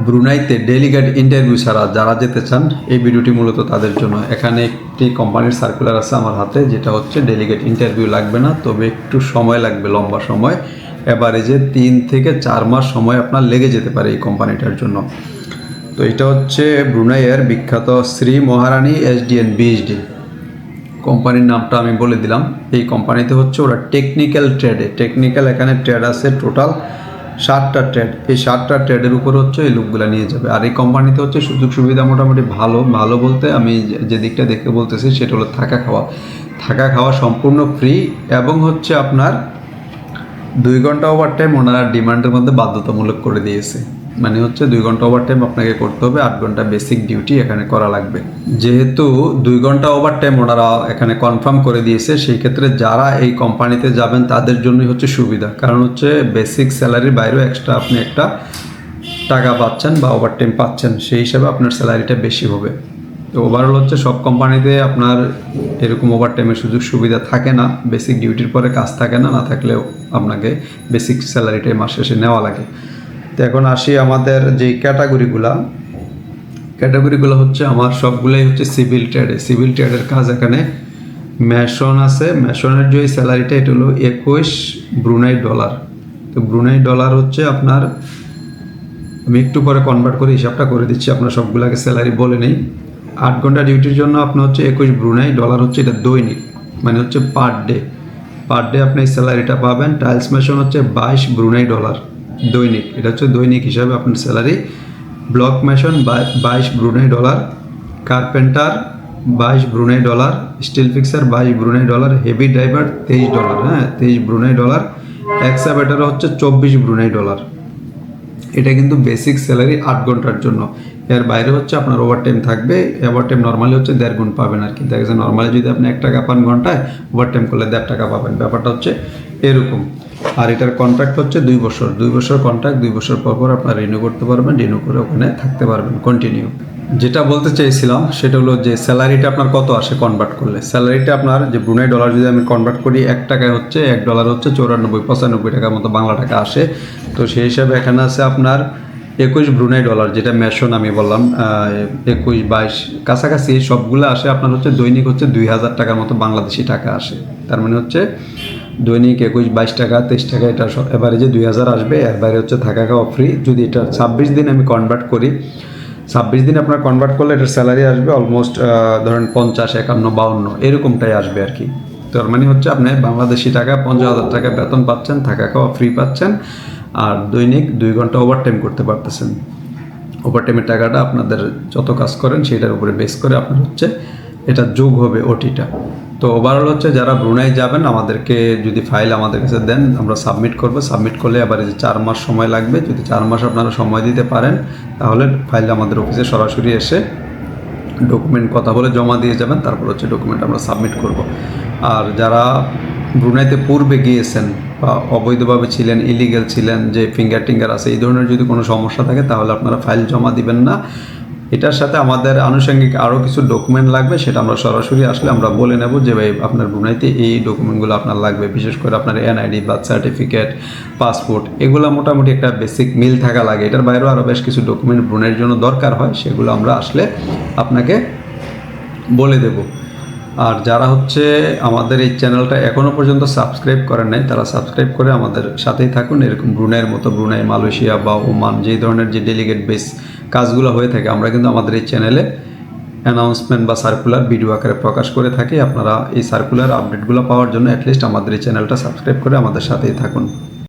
ব্রুনাইতে delegate interview ছাড়া যারা যেতে চান এই ভিডিওটি মূলত তাদের জন্য। এখানে একটি কোম্পানির সার্কুলার আছে আমার হাতে, যেটা হচ্ছে ডেলিগেট ইন্টারভিউ লাগবে না, তবে একটু সময় লাগবে, লম্বা সময়, এভারেজে 3 থেকে 4 মাস সময় আপনার লেগে যেতে পারে এই কোম্পানিটার জন্য। তো এটা হচ্ছে ব্রুনাইয়ের বিখ্যাত শ্রী মহারানী এসডিএন বিএইচডি কোম্পানির নামটা আমি বলে দিলাম। এই কোম্পানিতে হচ্ছে ওরা টেকনিক্যাল এখানে ট্রেড আছে টোটাল 7টা ট্রেড। এই 7টা ট্রেডের উপর হচ্ছে এই লোকগুলো নিয়ে যাবে। আর এই কোম্পানিতে হচ্ছে সুযোগ সুবিধা মোটামুটি ভালো বলতে আমি যে দিকটা দেখে বলতেছি সেটা হলো থাকা খাওয়া সম্পূর্ণ ফ্রি, এবং হচ্ছে আপনার 2 ঘন্টা ওভারটাইম ওনারা ডিমান্ডের মধ্যে বাধ্যতামূলক করে দিয়েছে। মানে হচ্ছে 2 ঘন্টা ওভারটাইম আপনাকে করতে হবে, 8 ঘন্টা বেসিক ডিউটি এখানে করা লাগবে। যেহেতু 2 ঘন্টা ওভারটাইম ওনারা এখানে কনফার্ম করে দিয়েছে, সেই ক্ষেত্রে যারা এই কোম্পানিতে যাবেন তাদের জন্যই হচ্ছে সুবিধা। কারণ হচ্ছে বেসিক স্যালারির বাইরেও এক্সট্রা আপনি একটা টাকা পাচ্ছেন বা ওভারটাইম পাচ্ছেন, সেই হিসাবে আপনার স্যালারিটা বেশি হবে। তো ওভারঅল হচ্ছে সব কোম্পানিতে আপনার এরকম ওভারটাইমের সুযোগ সুবিধা থাকে না, বেসিক ডিউটির পরে কাজ থাকে না থাকলেও আপনাকে বেসিক স্যালারিটাই মাস শেষে নেওয়া লাগে। তো এখন আসি আমাদের যে ক্যাটাগরিগুলো হচ্ছে আমার সবগুলোই হচ্ছে সিভিল ট্রেডের কাজ। এখানে মেশন আছে, মেশনের যে স্যালারিটা এটা হলো 21 ব্রুনাই ডলার। তো ব্রুনাই ডলার হচ্ছে আপনার, আমি একটু পরে কনভার্ট করে হিসাবটা করে দিচ্ছি, আপনার সবগুলোকে স্যালারি বলে নেই। 8 ঘন্টা ডিউটির জন্য আপনার হচ্ছে 21 ব্রুনাই ডলার হচ্ছে এটা দৈনিক, মানে হচ্ছে পার ডে আপনি এই স্যালারিটা পাবেন। টাইলস মেশন হচ্ছে 22 ব্রুনাই ডলার দৈনিক, এটা হচ্ছে দৈনিক হিসাবে আপনার salary. Block mason 22 Brunei dollar, carpenter 22 Brunei dollar, steel fixer 22 Brunei dollar, heavy driver 23 dollar, 23 Brunei dollar, excavator হচ্ছে 24 ব্রুনাই ডলার। এটা কিন্তু বেসিক স্যালারি 8 ঘন্টার জন্য। এর বাইরে হচ্ছে আপনার ওভারটাইম থাকবে। ওভারটাইম নর্মালি হচ্ছে 1.5 গুণ পাবেন আর কি। দেখা যাচ্ছে নর্মালি যদি আপনি 1 টাকা পান ঘন্টায়, ওভারটাইম করলে 1.5 টাকা পাবেন। ব্যাপারটা হচ্ছে এরকম। আর এটার কন্ট্রাক্ট হচ্ছে 2 বছর কন্ট্রাক্ট। 2 বছর পর আপনার রিনিউ করতে পারবেন, রিনিউ করে ওখানে থাকতে পারবেন কন্টিনিউ। যেটা বলতে চাইছিলাম সেটা হলো যে স্যালারিটা আপনার কত আসে কনভার্ট করলে। স্যালারিটা আপনার যে ব্রুনাই ডলার যদি আমি কনভার্ট করি, 1 টাকায় হচ্ছে $1 হচ্ছে 94-95 টাকার মতো বাংলা টাকা আসে। তো সেই হিসাবে এখানে আছে আপনার 21 ব্রুনাই ডলার, যেটা মেশন আমি বললাম 21-22 কাছাকাছি সবগুলো আসে আপনার হচ্ছে দৈনিক হচ্ছে 2000 টাকার মতো বাংলাদেশি টাকা আসে। তার মানে হচ্ছে দৈনিক 21-22 টাকা 23 টাকা, এটা এভারেজে 2000 আসবে। এর বাইরে হচ্ছে থাকা খাওয়া ফ্রি। যদি এটা 26 দিন আমি কনভার্ট করি, 26 দিন আপনার কনভার্ট করলে এটার স্যালারি আসবে অলমোস্ট ধরেন 50, 51, 52 এরকমটাই আসবে আর কি। তার মানে হচ্ছে আপনি বাংলাদেশি টাকা 50,000 টাকা বেতন পাচ্ছেন, থাকা খাওয়া ফ্রি পাচ্ছেন, আর দৈনিক 2 ঘন্টা ওভারটাইম করতে পারতেছেন। ওভারটাইমের টাকাটা আপনাদের যত কাজ করেন সেটার উপরে বেস করে আপনার হচ্ছে এটা যোগ হবে ওটিটা। তো ওভারঅল হচ্ছে যারা ব্রুনাই যাবেন আমাদেরকে যদি ফাইল আমাদের কাছে দেন, আমরা সাবমিট করব। সাবমিট করলে আবার এই যে 4 মাস সময় লাগবে। যদি 4 মাস আপনারা সময় দিতে পারেন তাহলে ফাইলটা আমাদের অফিসে সরাসরি এসে ডকুমেন্ট কথা বলে জমা দিয়ে যাবেন, তারপর হচ্ছে ডকুমেন্ট আমরা সাবমিট করব। আর যারা ব্রুনাইতে পূর্বে গিয়েছেন বা অবৈধভাবে ছিলেন, ইলিগেল ছিলেন, যে ফিঙ্গার আছে, এই ধরনের যদি কোনো সমস্যা থাকে তাহলে আপনারা ফাইল জমা দিবেন না। এটার সাথে আমাদের আনুষঙ্গিক আরও কিছু ডকুমেন্ট লাগবে, সেটা আমরা সরাসরি আসলে আমরা বলে নেব যে ভাই আপনার ব্রুনাইতে এই ডকুমেন্টগুলো আপনার লাগবে। বিশেষ করে আপনার এনআইডি, বার্থ সার্টিফিকেট, পাসপোর্ট, এগুলো মোটামুটি একটা বেসিক মিল থাকা লাগে। এটার বাইরেও আরও বেশ কিছু ডকুমেন্ট ব্রুনাইয়ের জন্য দরকার হয়, সেগুলো আমরা আসলে আপনাকে বলে দেব। আর যারা হচ্ছে আমাদের এই চ্যানেলটা এখনও পর্যন্ত সাবস্ক্রাইব করেন নাই, তারা সাবস্ক্রাইব করে আমাদের সাথেই থাকুন। এরকম ব্রুনাইয়ের মতো, ব্রুনাই, মালয়েশিয়া বা ওমান যে ধরনের যে ডেলিগেট বেস কাজগুলো হয়ে থাকে, আমরা কিন্তু আমাদের এই চ্যানেলে অ্যানাউন্সমেন্ট বা সার্কুলার ভিডিও আকারে প্রকাশ করে থাকি। আপনারা এই সার্কুলার আপডেটগুলো পাওয়ার জন্য অ্যাটলিস্ট আমাদের এই চ্যানেলটা সাবস্ক্রাইব করে আমাদের সাথেই থাকুন।